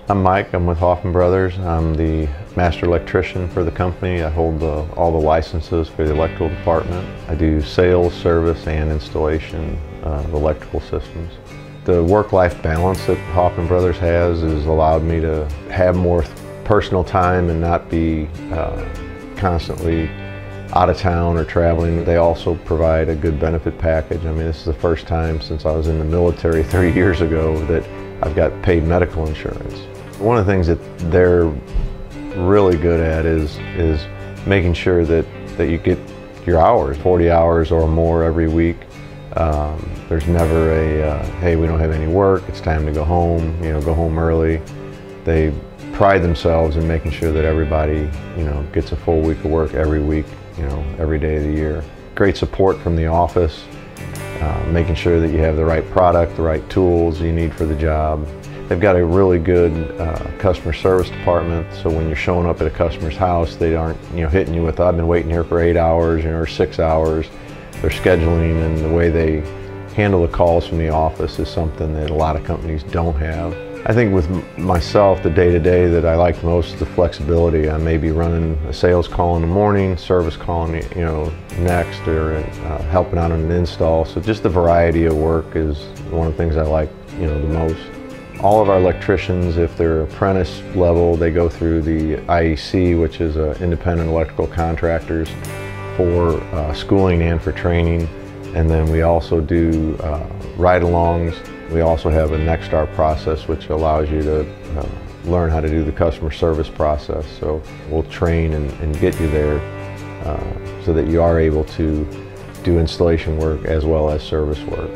I'm Mike. I'm with Hoffmann Brothers. I'm the master electrician for the company. I hold all the licenses for the electrical department. I do sales, service, and installation of electrical systems. The work-life balance that Hoffmann Brothers has allowed me to have more personal time and not be constantly out of town or traveling. They also provide a good benefit package. I mean, this is the first time since I was in the military 30 years ago that I've got paid medical insurance. One of the things that they're really good at is making sure that you get your hours, 40 hours or more every week. There's never a, hey, we don't have any work, it's time to go home, go home early. They pride themselves in making sure that everybody, gets a full week of work every week, every day of the year. Great support from the office, making sure that you have the right product, the right tools you need for the job. They've got a really good customer service department, so when you're showing up at a customer's house, they aren't hitting you with, I've been waiting here for 8 hours or 6 hours. Their scheduling and the way they handle the calls from the office is something that a lot of companies don't have. I think with myself, the day-to-day that I like most is the flexibility. I may be running a sales call in the morning, service call next, or helping out on an install. So just the variety of work is one of the things I like the most. All of our electricians, if they're apprentice level, they go through the IEC, which is Independent Electrical Contractors, for schooling and for training. And then we also do ride-alongs. We also have a Next Start process, which allows you to learn how to do the customer service process. So we'll train and get you there so that you are able to do installation work as well as service work.